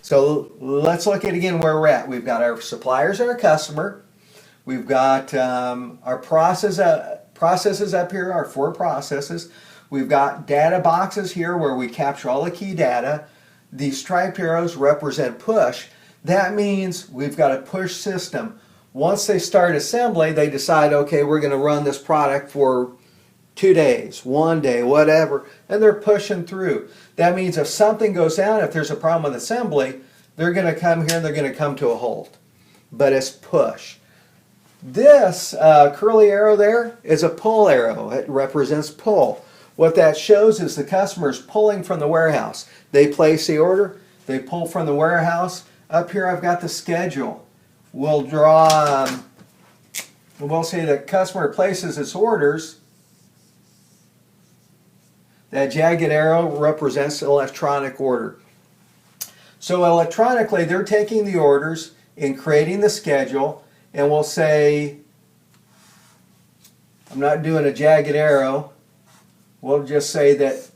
So let's look at again where we're at. We've got our suppliers and our customer. We've got our processes up here, our 4 processes. We've got data boxes here where we capture all the key data. These striped arrows represent push. That means we've got a push system. Once they start assembly, they decide, okay, we're going to run this product for 2 days, 1 day, whatever, and they're pushing through. That means if something goes down, if there's a problem with assembly, they're going to come here and they're going to come to a halt. But it's push. This curly arrow there is a pull arrow. It represents pull. What that shows is the customer's pulling from the warehouse. They place the order, they pull from the warehouse. Up here I've got the schedule. We'll draw, we'll say the customer places its orders. That jagged arrow represents electronic order. So electronically they're taking the orders and creating the schedule, and we'll say, I'm not doing a jagged arrow, we'll just say that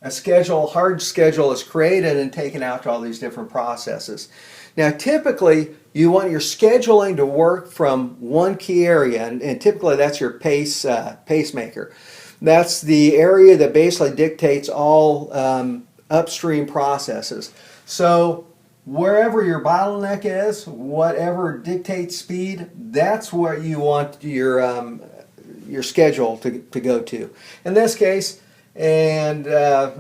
a schedule, hard schedule is created and taken out to all these different processes. Now typically you want your scheduling to work from one key area, and typically that's your pacemaker. That's the area that basically dictates all upstream processes. So wherever your bottleneck is, whatever dictates speed, that's what you want your schedule to go to. In this case, and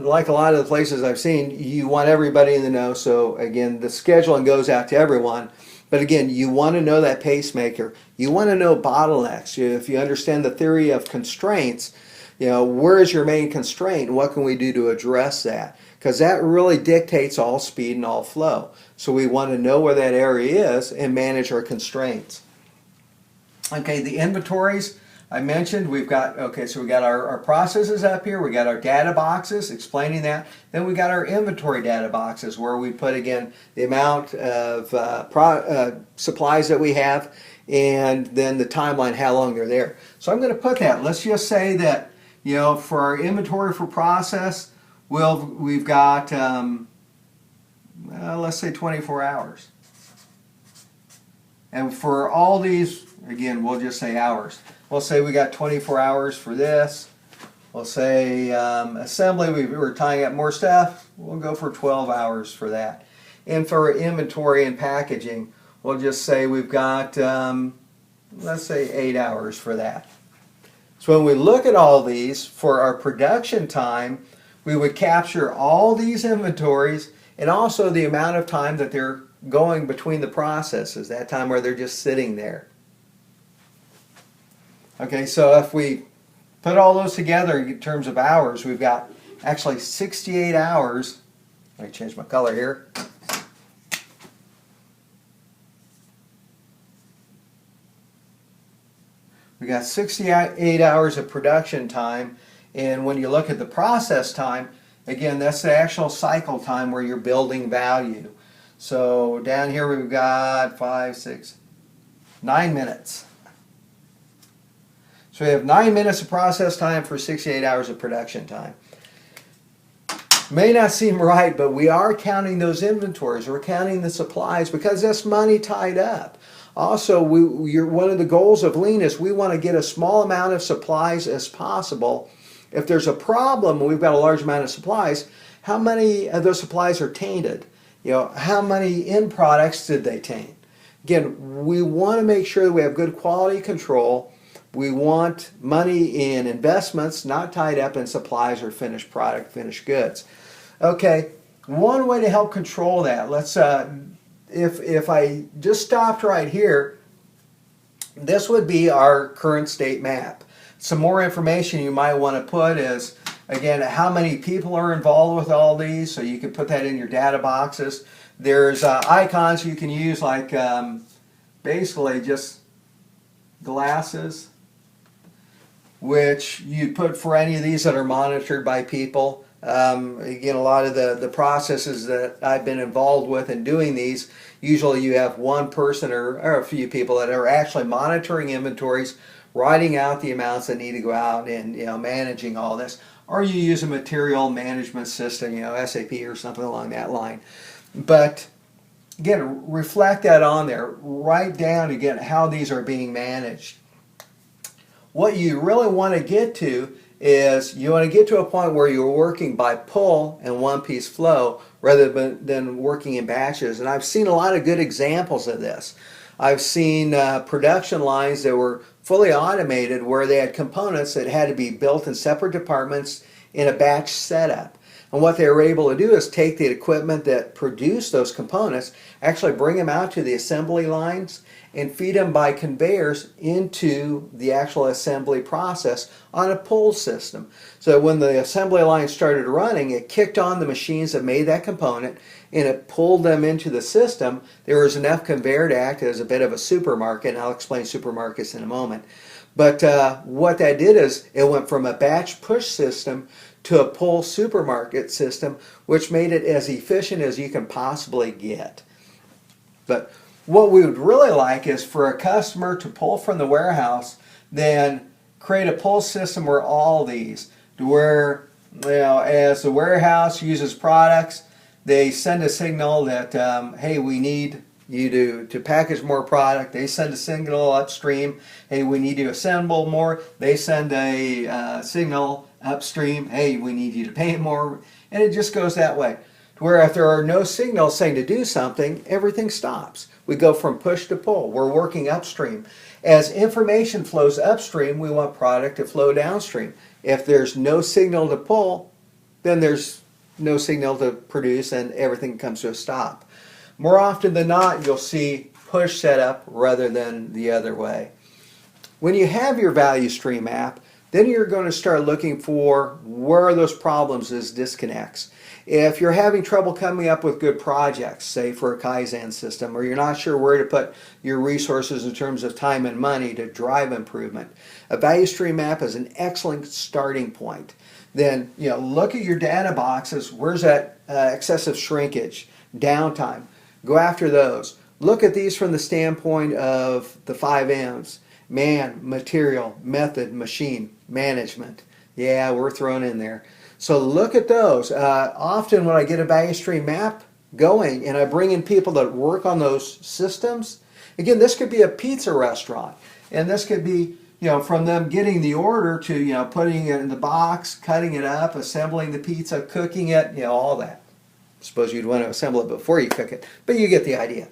like a lot of the places I've seen, you want everybody in the know. So again, the scheduling goes out to everyone. But again, you want to know that pacemaker. You want to know bottlenecks. If you understand the theory of constraints, where is your main constraint and what can we do to address that? Because that really dictates all speed and all flow. So we want to know where that area is and manage our constraints. Okay, the inventories I mentioned, we've got, so we got our processes up here, we got our data boxes explaining that, then we got our inventory data boxes where we put again the amount of supplies that we have and then the timeline, how long they're there. So I'm going to put that, let's just say that, for our inventory for process, we've got, let's say 24 hours. And for all these, again, we'll just say hours. We'll say we got 24 hours for this. We'll say assembly, we're tying up more stuff. We'll go for 12 hours for that. And for inventory and packaging, we'll just say we've got, let's say 8 hours for that. So when we look at all these, for our production time, we would capture all these inventories and also the amount of time that they're going between the processes, that time where they're just sitting there. Okay, so if we put all those together in terms of hours, we've got actually 68 hours. Let me change my color here. We got 68 hours of production time, and when you look at the process time, again, that's the actual cycle time where you're building value. So down here we've got 5, 6, 9 minutes. So we have 9 minutes of process time for 68 hours of production time. May not seem right, but we are counting those inventories. We're counting the supplies because that's money tied up. Also, one of the goals of Lean is we want to get a small amount of supplies as possible. If there's a problem and we've got a large amount of supplies, how many of those supplies are tainted? How many end products did they taint? Again, we want to make sure that we have good quality control. We want money in investments, not tied up in supplies or finished product, finished goods. Okay, one way to help control that, let's if I just stopped right here, this would be our current state map. Some more information you might want to put is, again, how many people are involved with all these, so you can put that in your data boxes. There's icons you can use, like basically just glasses, which you put for any of these that are monitored by people. Again, a lot of the processes that I've been involved with in doing these, usually you have one person or a few people that are actually monitoring inventories, writing out the amounts that need to go out and managing all this. or you use a material management system, SAP or something along that line. But again, reflect that on there. Write down again how these are being managed. What you really want to get to is you want to get to a point where you're working by pull and one-piece flow rather than working in batches. And I've seen a lot of good examples of this. I've seen production lines that were fully automated where they had components that had to be built in separate departments in a batch setup. And what they were able to do is take the equipment that produced those components, actually bring them out to the assembly lines and feed them by conveyors into the actual assembly process on a pull system. So when the assembly line started running, it kicked on the machines that made that component and it pulled them into the system. There was enough conveyor to act as a bit of a supermarket, and I'll explain supermarkets in a moment. But what that did is it went from a batch push system to a pull supermarket system, which made it as efficient as you can possibly get. But what we would really like is for a customer to pull from the warehouse, then create a pull system where all these, to where, as the warehouse uses products, they send a signal that, hey, we need you to package more product. They send a signal upstream, hey, we need you to assemble more. They send a signal upstream, hey, we need you to paint more. And it just goes that way. To where if there are no signals saying to do something, everything stops. We go from push to pull. We're working upstream. As information flows upstream, we want product to flow downstream. If there's no signal to pull, then there's no signal to produce and everything comes to a stop. More often than not, you'll see push setup rather than the other way. When you have your value stream map, then you're going to start looking for where are those problems as disconnects. If you're having trouble coming up with good projects, say for a Kaizen system, or you're not sure where to put your resources in terms of time and money to drive improvement, a value stream map is an excellent starting point. Then look at your data boxes. Where's that excessive shrinkage, downtime? Go after those. Look at these from the standpoint of the 5 M's. Man, material, method, machine, management. Yeah, we're thrown in there. So look at those. Often when I get a value stream map going and I bring in people that work on those systems, again, this could be a pizza restaurant. And this could be, from them getting the order to, putting it in the box, cutting it up, assembling the pizza, cooking it, all that. I suppose you'd want to assemble it before you cook it, but you get the idea.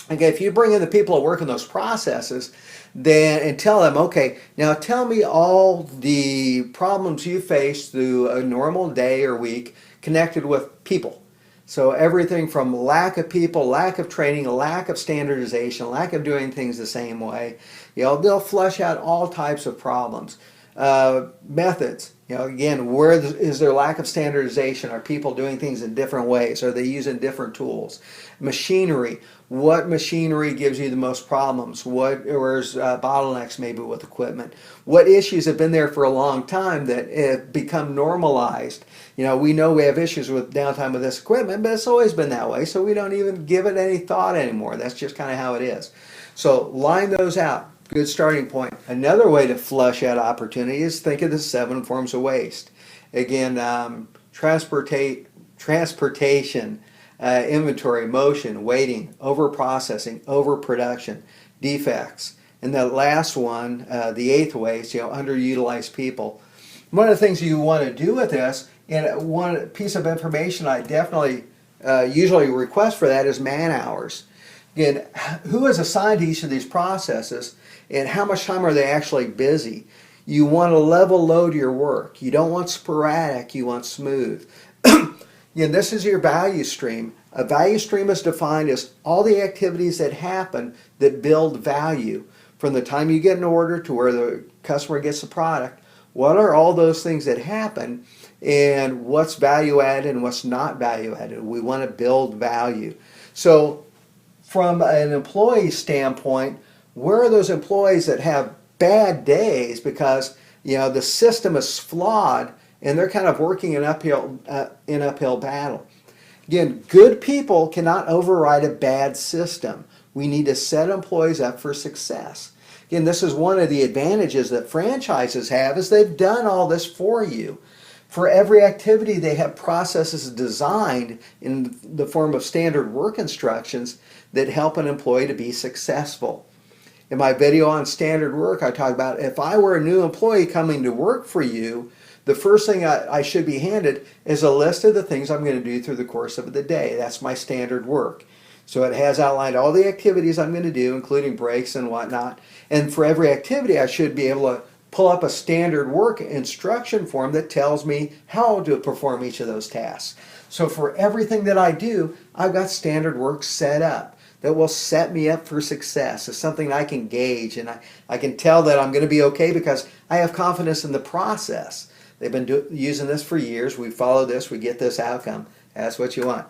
Okay, if you bring in the people that work in those processes, then and tell them, okay, now tell me all the problems you face through a normal day or week connected with people. So everything from lack of people, lack of training, lack of standardization, lack of doing things the same way. They'll flush out all types of problems. Methods. Again, where is there lack of standardization? Are people doing things in different ways? Are they using different tools? Machinery. What machinery gives you the most problems? Where's bottlenecks maybe with equipment? What issues have been there for a long time that have become normalized? We know we have issues with downtime with this equipment, but it's always been that way, so we don't even give it any thought anymore. That's just kind of how it is. So line those out. Good starting point. Another way to flush out opportunity is think of the 7 forms of waste. Again, transportation, inventory, motion, waiting, over-processing, overproduction, defects. And the last one, the 8th waste, underutilized people. One of the things you want to do with this, and one piece of information I definitely usually request for that is man hours. Again, who is assigned to each of these processes and how much time are they actually busy? You want to level load your work. You don't want sporadic, you want smooth. This is your value stream. A value stream is defined as all the activities that happen that build value. From the time you get an order to where the customer gets the product, what are all those things that happen and what's value added and what's not value added? We want to build value. So from an employee standpoint, where are those employees that have bad days because the system is flawed and they're kind of working an uphill battle? Again, good people cannot override a bad system. We need to set employees up for success. Again, this is one of the advantages that franchises have, is they've done all this for you. For every activity, they have processes designed in the form of standard work instructions that help an employee to be successful. In my video on standard work, I talk about if I were a new employee coming to work for you, the first thing I should be handed is a list of the things I'm going to do through the course of the day. That's my standard work. So it has outlined all the activities I'm going to do, including breaks and whatnot. And for every activity, I should be able to pull up a standard work instruction form that tells me how to perform each of those tasks. So for everything that I do, I've got standard work set up that will set me up for success. It's something I can gauge, and I can tell that I'm going to be okay because I have confidence in the process. They've been using this for years. We follow this, we get this outcome. That's what you want.